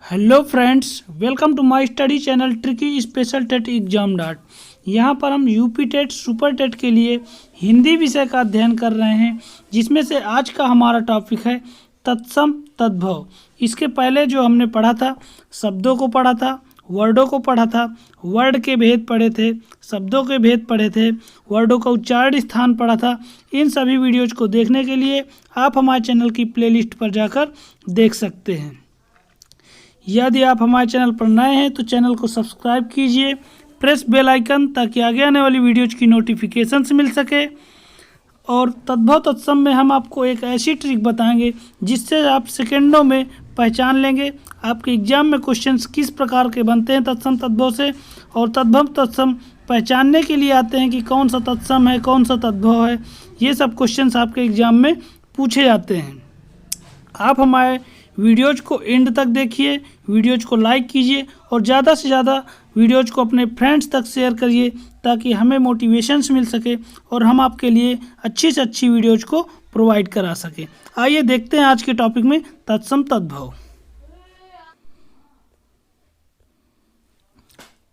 Hello friends, welcome to my study channel tricky special TET exam dot. यहाँ पर हम UP TET super TET के लिए हिंदी विषय का अध्ययन कर रहे हैं, जिसमें से आज का हमारा टॉपिक है तत्सम तद्भव। इसके पहले जो हमने पढ़ा था, शब्दों को पढ़ा था, वर्डों को पढ़ा था, वर्ड के भेद पढ़े थे, शब्दों के भेद पढ़े थे, वर्डों का उच्चारण स्थान पढ़ा था। इन सभी वीडियोज को देखने के लिए आप हमारे चैनल की प्लेलिस्ट पर जाकर देख सकते हैं। यदि आप हमारे चैनल पर नए हैं तो चैनल को सब्सक्राइब कीजिए, प्रेस बेल आइकन ताकि आगे आने वाली वीडियोज़ की नोटिफिकेशंस मिल सके। और तद्भव तत्सम में हम आपको एक ऐसी ट्रिक बताएंगे जिससे आप सेकेंडों में पहचान लेंगे आपके एग्जाम में क्वेश्चंस किस प्रकार के बनते हैं तत्सम तद्भव से। और तद्भव तत्सम पहचानने के लिए आते हैं कि कौन सा तत्सम है, कौन सा तद्भव है। ये सब क्वेश्चंस आपके एग्जाम में पूछे जाते हैं। आप हमारे वीडियोज़ को एंड तक देखिए, वीडियोज़ को लाइक कीजिए और ज़्यादा से ज़्यादा वीडियोज़ को अपने फ्रेंड्स तक शेयर करिए ताकि हमें मोटिवेशंस मिल सके और हम आपके लिए अच्छी से अच्छी वीडियोज़ को प्रोवाइड करा सकें। आइए देखते हैं आज के टॉपिक में तत्सम तद्भव।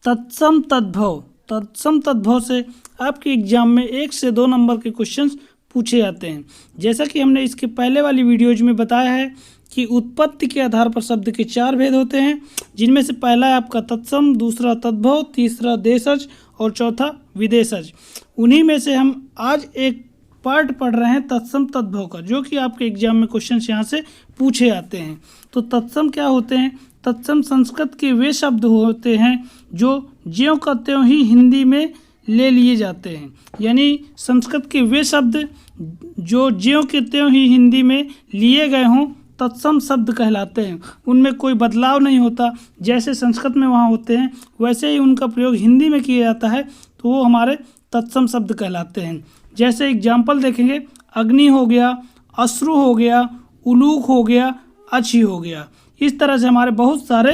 तत्सम तद्भव। तत्सम तद्भव से आपके एग्जाम में 1 से 2 नंबर के क्वेश्चंस पूछे जाते हैं। जैसा कि हमने इसके पहले वाली वीडियोज में बताया है कि उत्पत्ति के आधार पर शब्द के 4 भेद होते हैं, जिनमें से पहला है आपका तत्सम, दूसरा तद्भव, तीसरा देशज और चौथा विदेशज। उन्हीं में से हम आज एक पार्ट पढ़ रहे हैं तत्सम तद्भव का, जो कि आपके एग्जाम में क्वेश्चंस यहाँ से पूछे जाते हैं। तो तत्सम क्या होते हैं? तत्सम संस्कृत के वे शब्द होते हैं जो ज्यों का त्यों ही हिंदी में ले लिए जाते हैं। यानी संस्कृत के वे शब्द जो ज्यों के त्यों ही हिंदी में लिए गए हों तत्सम शब्द कहलाते हैं। उनमें कोई बदलाव नहीं होता, जैसे संस्कृत में वहाँ होते हैं वैसे ही उनका प्रयोग हिंदी में किया जाता है, तो वो हमारे तत्सम शब्द कहलाते हैं। जैसे एग्जाम्पल देखेंगे, अग्नि हो गया, अश्रु हो गया, उलूक हो गया, अच्छी हो गया। इस तरह से हमारे बहुत सारे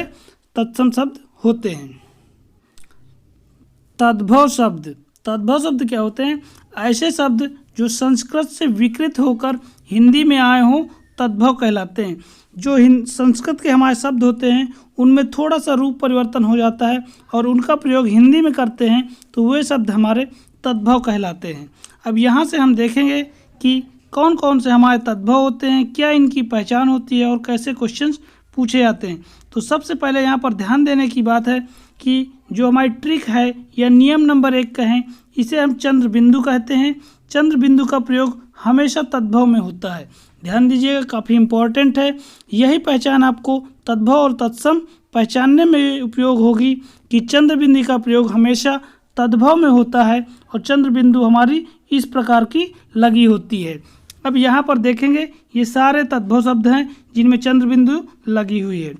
तत्सम शब्द होते हैं। तद्भव शब्द। तद्भव शब्द क्या होते हैं? ऐसे शब्द जो संस्कृत से विकृत होकर हिंदी में आए हों तद्भव कहलाते हैं। जो संस्कृत के हमारे शब्द होते हैं उनमें थोड़ा सा रूप परिवर्तन हो जाता है और उनका प्रयोग हिंदी में करते हैं, तो वे शब्द हमारे तद्भव कहलाते हैं। अब यहाँ से हम देखेंगे कि कौन कौन से हमारे तद्भव होते हैं, क्या इनकी पहचान होती है और कैसे क्वेश्चंस पूछे जाते हैं। तो सबसे पहले यहाँ पर ध्यान देने की बात है कि जो हमारी ट्रिक है या नियम नंबर 1 कहें, इसे हम चंद्र बिंदु कहते हैं। चंद्र बिंदु का प्रयोग हमेशा तद्भव में होता है। ध्यान दीजिएगा, काफ़ी इम्पोर्टेंट है। यही पहचान आपको तद्भव और तत्सम पहचानने में उपयोग होगी कि चंद्र बिंदु का प्रयोग हमेशा तद्भव में होता है और चंद्र बिंदु हमारी इस प्रकार की लगी होती है। अब यहाँ पर देखेंगे ये सारे तद्भव शब्द हैं जिनमें चंद्र बिंदु लगी हुई है।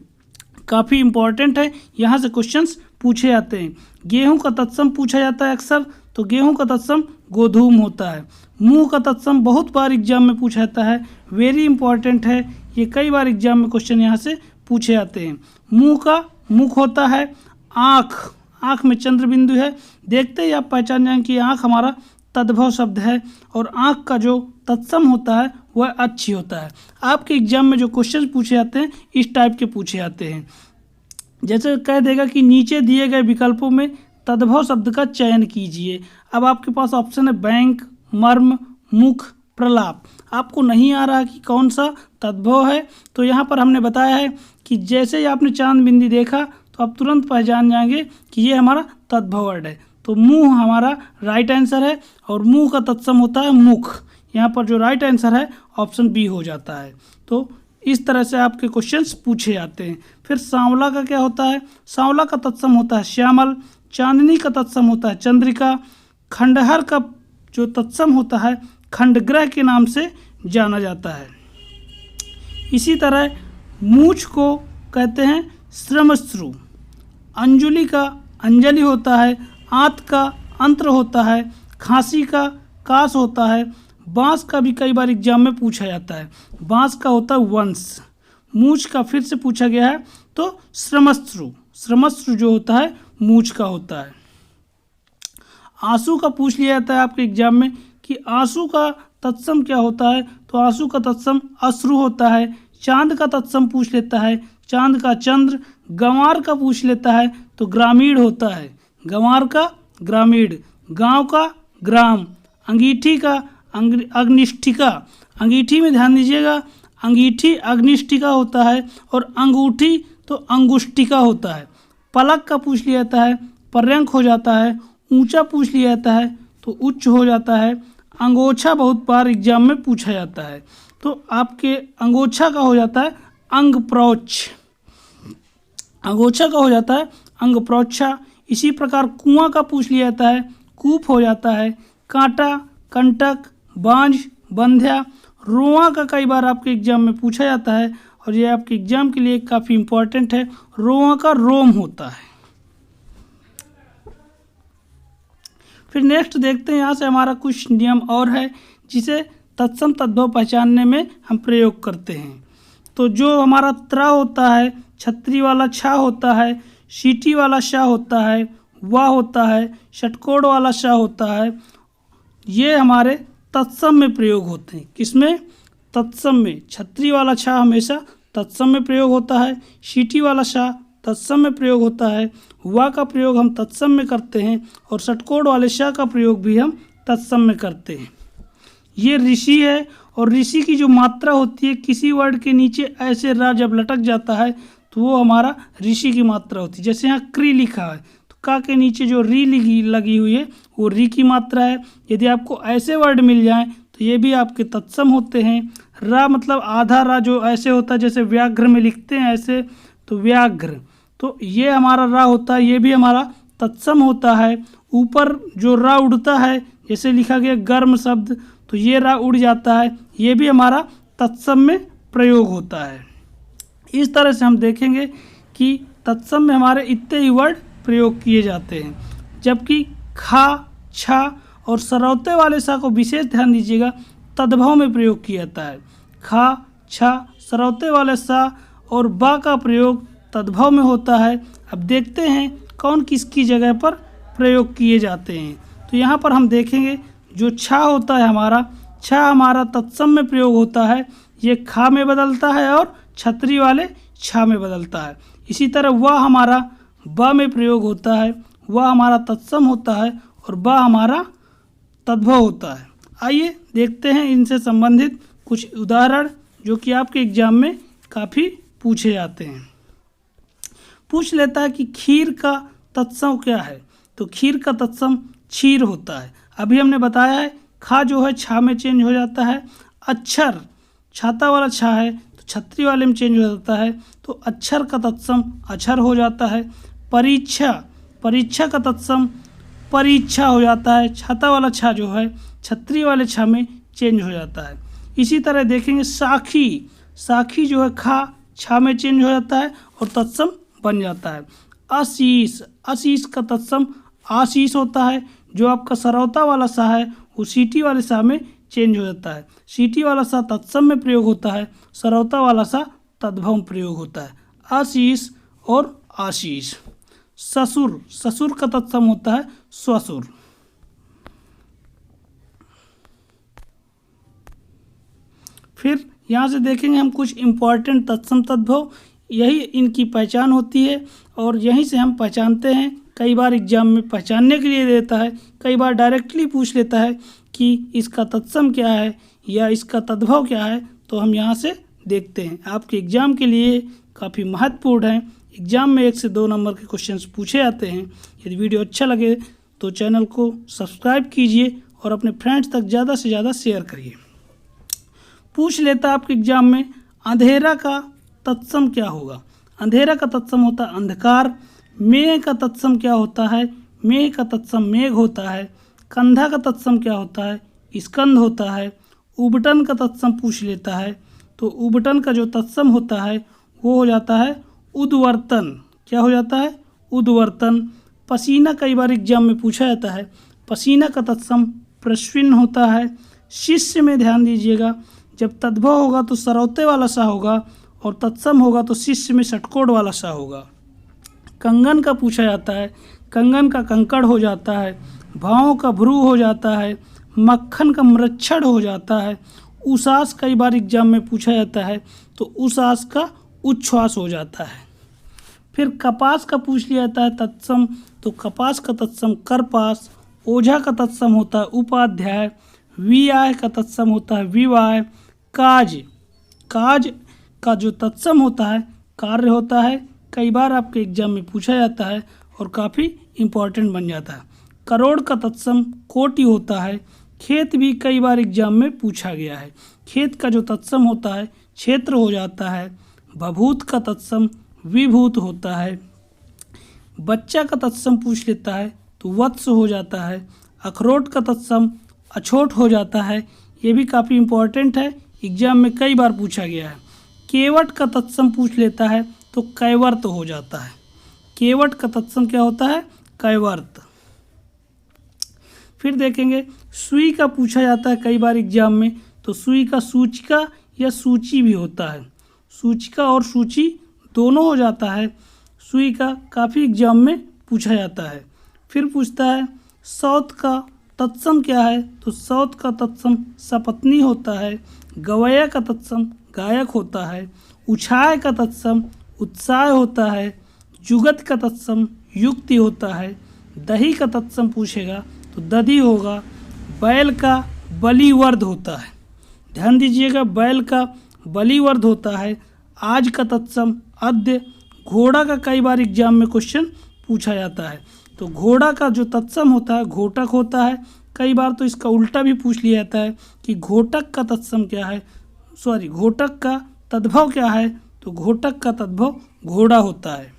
काफ़ी इम्पोर्टेंट है, यहाँ से क्वेश्चंस पूछे जाते हैं। गेहूँ का तत्सम पूछा जाता है अक्सर, तो गेहूँ का तत्सम गोधूम होता है। मुँह का तत्सम बहुत बार एग्जाम में पूछा जाता है, वेरी इंपॉर्टेंट है। ये कई बार एग्जाम में क्वेश्चन यहाँ से पूछे जाते हैं। मुँह का मुख होता है। आँख, आँख में चंद्र बिंदु है। देखते ही आप पहचान जाएंगे कि आँख हमारा तद्भव शब्द है और आँख का जो तत्सम होता है वह अच्छी होता है। आपके एग्जाम में जो क्वेश्चन पूछे जाते हैं इस टाइप के पूछे जाते हैं। जैसे कह देगा कि नीचे दिए गए विकल्पों में तद्भव शब्द का चयन कीजिए। अब आपके पास ऑप्शन है बैंक, मर्म, मुख, प्रलाप। आपको नहीं आ रहा कि कौन सा तद्भव है, तो यहाँ पर हमने बताया है कि जैसे ही आपने चांद बिंदी देखा तो आप तुरंत पहचान जाएंगे कि ये हमारा तद्भव वर्ड है। तो मुंह हमारा राइट आंसर है और मुंह का तत्सम होता है मुख। यहाँ पर जो राइट आंसर है ऑप्शन बी हो जाता है। तो इस तरह से आपके क्वेश्चंस पूछे जाते हैं। फिर सांवला का क्या होता है? सांवला का तत्सम होता है श्यामल। चांदनी का तत्सम होता है चंद्रिका। खंडहर का जो तत्सम होता है खंडग्रह के नाम से जाना जाता है। इसी तरह मूछ को कहते हैं श्रमश्रु। अंजुलि का अंजलि होता है। आंत का अंत्र होता है। खांसी का कास होता है। बांस का भी कई बार एग्जाम में पूछा जाता है। बांस का होता है वंश। मूछ का फिर से पूछा गया है तो श्रमश्रु। श्रमश्रु जो होता है मूछ का होता है। आंसू का पूछ लिया जाता है आपके एग्जाम में कि आंसू का तत्सम क्या होता है, तो आंसू का तत्सम अश्रु होता है। चांद का तत्सम पूछ लेता है, चांद का चंद्र। गंवार का पूछ लेता है तो ग्रामीण होता है, गंवार का ग्रामीण। गांव का ग्राम। अंगीठी का अग्निष्ठिका। अंगीठी में ध्यान दीजिएगा, अंगीठी अग्निष्ठिका होता है और अंगूठी तो अंगुष्ठिका होता है। पलक का पूछ लिया जाता है, पर्यंक हो जाता है। ऊंचा पूछ लिया जाता है तो उच्च हो जाता है। अंगोछा बहुत बार एग्जाम में पूछा जाता है, तो आपके अंगोछा का हो जाता है अंगप्रोच्छ। अंगोछा का हो जाता है अंगप्रोच्छा। इसी प्रकार कुआं का पूछ लिया जाता है, कूप हो जाता है। कांटा, कंटक, बांझ, बंध्या। रोआ का कई बार आपके एग्जाम में पूछा जाता है और ये आपके एग्जाम के लिए काफ़ी इम्पोर्टेंट है। रोआ का रोम होता है। फिर नेक्स्ट देखते हैं, यहाँ से हमारा कुछ नियम और है जिसे तत्सम तद्भव पहचानने में हम प्रयोग करते हैं। तो जो हमारा त्र होता है, छतरी वाला छा होता है, सीटी वाला शा होता है, वा होता है, षटकोण वाला शा होता है, ये हमारे तत्सम में प्रयोग होते हैं। किसमें? तत्सम में। छतरी वाला छा हमेशा तत्सम में प्रयोग होता है, सीटी वाला शा तत्सम में प्रयोग होता है, वा का प्रयोग हम तत्सम में करते हैं और षटकोण वाले शा का प्रयोग भी हम तत्सम में करते हैं। ये ऋषि है और ऋषि की जो मात्रा होती है, किसी वर्ड के नीचे ऐसे रा जब लटक जाता है तो वो हमारा ऋषि की मात्रा होती है। जैसे यहाँ क्री लिखा है तो का के नीचे जो री लगी हुई है वो री की मात्रा है। यदि आपको ऐसे वर्ड मिल जाएं तो ये भी आपके तत्सम होते हैं। रा मतलब आधा रा जो ऐसे होता है, जैसे व्याघ्र में लिखते हैं ऐसे, तो व्याघ्र, तो ये हमारा रा होता है, ये भी हमारा तत्सम होता है। ऊपर जो रा उड़ता है, जैसे लिखा गया गर्म शब्द, तो ये रा उड़ जाता है, ये भी हमारा तत्सम में प्रयोग होता है। इस तरह से हम देखेंगे कि तत्सम में हमारे इतने ही वर्ड प्रयोग किए जाते हैं। जबकि खा, छा और सरौते वाले सा को विशेष ध्यान दीजिएगा, तद्भव में प्रयोग किया जाता है। खा, छा, सरौते वाले सा और बा का प्रयोग तद्भव में होता है। अब देखते हैं कौन किसकी जगह पर प्रयोग किए जाते हैं। तो यहाँ पर हम देखेंगे जो छा होता है हमारा, छा हमारा तत्सम में प्रयोग होता है, ये खा में बदलता है और छतरी वाले छा में बदलता है। इसी तरह वह हमारा ब में प्रयोग होता है, वह हमारा तत्सम होता है और ब हमारा तद्भव होता है। आइए देखते हैं इनसे संबंधित कुछ उदाहरण जो कि आपके एग्जाम में काफ़ी पूछे जाते हैं। पूछ लेता है कि खीर का तत्सम क्या है, तो खीर का तत्सम क्षीर होता है। अभी हमने बताया है खा जो है छा में चेंज हो जाता है। अक्षर, छाता वाला छा है तो छतरी वाले में चेंज हो जाता है, तो अक्षर का तत्सम अक्षर हो जाता है। परीक्षा, परीक्षा का तत्सम परीक्षा हो जाता है, छाता वाला छा जो है छतरी वाले छा में चेंज हो जाता है। इसी तरह देखेंगे साखी, साखी जो है खा छा में चेंज हो जाता है और तत्सम बन जाता है। आशीष, आशीष का तत्सम आशीष होता है, जो आपका सरौता वाला सा है वो सीटी वाले सा में चेंज हो जाता है। सीटी वाला सा तत्सम में प्रयोग होता है, सरौता वाला सा तद्भव में प्रयोग होता है। आशीष और आशीष। ससुर, ससुर का तत्सम होता है स्वसुर। फिर यहाँ से देखेंगे हम कुछ इम्पॉर्टेंट तत्सम तद्भव, यही इनकी पहचान होती है और यहीं से हम पहचानते हैं। कई बार एग्जाम में पहचानने के लिए देता है, कई बार डायरेक्टली पूछ लेता है कि इसका तत्सम क्या है या इसका तद्भव क्या है, तो हम यहाँ से देखते हैं। आपके एग्ज़ाम के लिए काफ़ी महत्वपूर्ण है। एग्ज़ाम में 1 से 2 नंबर के क्वेश्चंस पूछे जाते हैं। यदि वीडियो अच्छा लगे तो चैनल को सब्सक्राइब कीजिए और अपने फ्रेंड्स तक ज़्यादा से ज़्यादा शेयर करिए। पूछ लेता है आपके एग्जाम में अंधेरा का तत्सम क्या होगा। अंधेरा का तत्सम होता है अंधकार। मेघ का तत्सम क्या होता है, मेघ का तत्सम मेघ होता है। कंधा का तत्सम क्या होता है, स्कंद होता है। उबटन का तत्सम पूछ लेता है, तो उबटन का जो तत्सम होता है वो हो जाता है उद्वर्तन। क्या हो जाता है, उद्वर्तन। पसीना कई बार एग्जाम में पूछा जाता है, पसीना का तत्सम प्रश्विन होता है। शिष्य में ध्यान दीजिएगा, जब तद्भव होगा तो सरौते वाला सा होगा और तत्सम होगा तो शिष्य में षटकोण वाला सा होगा। कंगन का पूछा जाता है, कंगन का कंकड़ हो जाता है। भाव का भ्रू हो जाता है। मक्खन का मृच्छण हो जाता है। उश्वास कई बार एग्जाम में पूछा जाता है, तो उश्वास का उच्छ्वास हो जाता है। फिर कपास का पूछ लिया जाता है तत्सम, तो कपास का तत्सम करपास। ओझा का तत्सम होता है उपाध्याय। विआय का तत्सम होता है विवाय। काज का जो तत्सम होता है कार्य होता है, कई बार आपके एग्जाम में पूछा जाता है और काफ़ी इम्पोर्टेंट बन जाता है। करोड़ का तत्सम कोटि होता है। खेत भी कई बार एग्जाम में पूछा गया है, खेत का जो तत्सम होता है क्षेत्र हो जाता है। भभूत का तत्सम विभूत होता है। बच्चा का तत्सम पूछ लेता है तो वत्स हो जाता है। अखरोट का तत्सम अछोट हो जाता है, ये भी काफ़ी इम्पोर्टेंट है, एग्जाम में कई बार पूछा गया है। केवट का तत्सम पूछ लेता है तो कैवर्त हो जाता है। केवट का तत्सम क्या होता है? कैवर्त। फिर देखेंगे सुई का पूछा जाता है कई बार एग्जाम में, तो सुई का सूचिका या सूची भी होता है। सूचिका और सूची दोनों हो जाता है। सुई का काफ़ी एग्जाम में पूछा जाता है। फिर पूछता है सौत का तत्सम क्या है, तो सौत का तत्सम सपत्नी होता है। गवैया का तत्सम गायक होता है। उछाय का तत्सम उत्साह होता है। जुगत का तत्सम युक्ति होता है। दही का तत्सम पूछेगा तो दधी होगा। बैल का बलिवर्ध होता है, ध्यान दीजिएगा, बैल का बलिवर्ध होता है। आज का तत्सम अद्य। घोड़ा का कई बार एग्जाम में क्वेश्चन पूछा जाता है, तो घोड़ा का जो तत्सम होता है घोटक होता है। कई बार तो इसका उल्टा भी पूछ लिया जाता है कि घोटक का तत्सम क्या है, घोटक का तद्भव क्या है, तो घोटक का तद्भव घोड़ा होता है।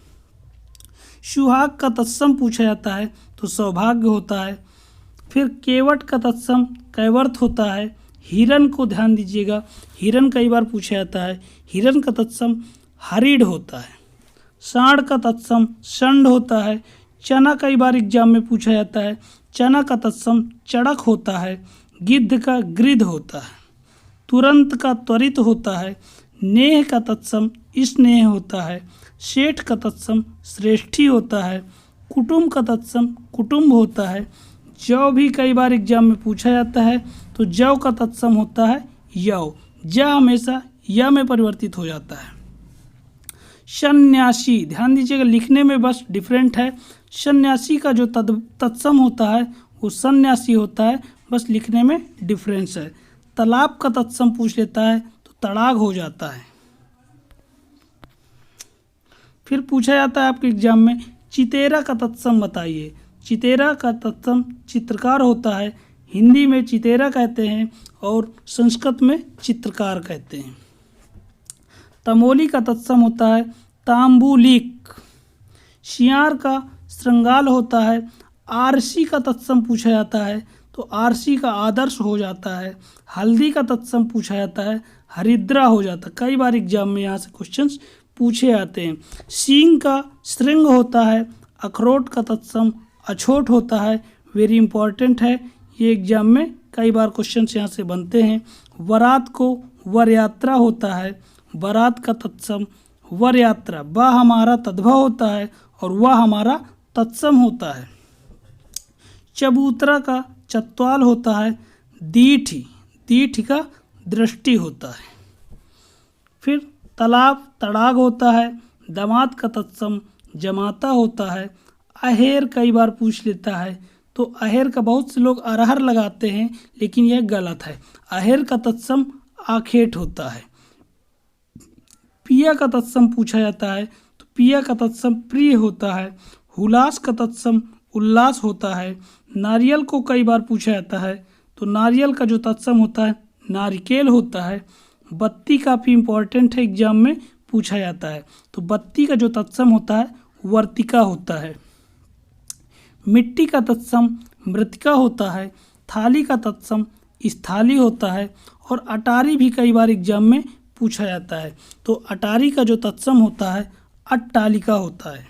सुहाग का तत्सम पूछा जाता है तो सौभाग्य होता है। फिर केवट का तत्सम कैवर्त होता है। हिरन को ध्यान दीजिएगा, हिरन कई बार पूछा जाता है, हिरन का तत्सम हरिड़ होता है। सांड का तत्सम षंड होता है। चना कई बार एग्जाम में पूछा जाता है, चना का तत्सम चड़क होता है। गिद्ध का गृध होता है। तुरंत का त्वरित होता है। नेह का तत्सम स्नेह होता है। सेठ का तत्सम श्रेष्ठी होता है। कुटुंब का तत्सम कुटुंब होता है। जौ भी कई बार एग्जाम में पूछा जाता है, तो जौ का तत्सम होता है यौ। ज हमेशा य में परिवर्तित हो जाता है। सन्यासी, ध्यान दीजिएगा, लिखने में बस डिफरेंट है। सन्यासी का जो तत्सम होता है वो सन्यासी होता है, बस लिखने में डिफरेंस है। तालाब का तत्सम पूछ लेता है तो तड़ाग हो जाता है। फिर पूछा जाता है आपके एग्जाम में चितेरा का तत्सम बताइए। चितेरा का तत्सम चित्रकार होता है। हिंदी में चितेरा कहते हैं और संस्कृत में चित्रकार कहते हैं। तमोली का तत्सम होता है तांबुलिक। शियार का श्रृंगाल होता है। आरसी का तत्सम पूछा जाता है तो आरसी का आदर्श हो जाता है। हल्दी का तत्सम पूछा जाता है हरिद्रा हो जाता है। कई बार एग्जाम में यहाँ से क्वेश्चंस पूछे जाते हैं। सींग का श्रृंग होता है। अखरोट का तत्सम अछोट होता है, वेरी इंपॉर्टेंट है, ये एग्जाम में कई बार क्वेश्चंस यहाँ से बनते हैं। वरात को वर यात्रा होता है। वरात का तत्सम वर यात्रा, व हमारा तद्भव होता है और वह हमारा तत्सम होता है। चबूतरा का चत्वाल होता है। दीठ का दृष्टि होता है। फिर तालाब तड़ाग होता है। दामाद का तत्सम जमाता होता है। अहेर कई बार पूछ लेता है, तो अहेर का बहुत से लोग अरहर लगाते हैं, लेकिन यह गलत है। अहेर का तत्सम आखेट होता है। पिया का तत्सम पूछा जाता है तो पिया का तत्सम प्रिय होता है। हुलास का तत्सम उल्लास होता है। नारियल को कई बार पूछा जाता है, तो नारियल का जो तत्सम होता है नारिकेल होता है। बत्ती काफ़ी इंपॉर्टेंट है, एग्जाम में पूछा जाता है, तो बत्ती का जो तत्सम होता है वर्तिका होता है। मिट्टी का तत्सम मृतिका होता है। थाली का तत्सम स्थाली होता है। और अटारी भी कई बार एग्जाम में पूछा जाता है, तो अटारी का जो तत्सम होता है अट्टालिका होता है।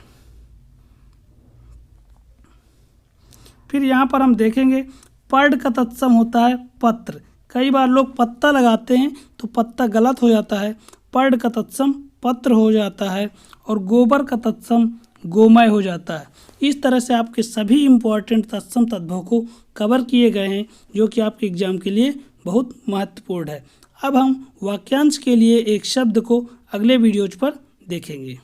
फिर यहाँ पर हम देखेंगे पर्ड का तत्सम होता है पत्र। कई बार लोग पत्ता लगाते हैं तो पत्ता गलत हो जाता है, पर्ड का तत्सम पत्र हो जाता है। और गोबर का तत्सम गोमय हो जाता है। इस तरह से आपके सभी इम्पोर्टेंट तत्सम तद्भव को कवर किए गए हैं, जो कि आपके एग्जाम के लिए बहुत महत्वपूर्ण है। अब हम वाक्यांश के लिए एक शब्द को अगले वीडियोज पर देखेंगे।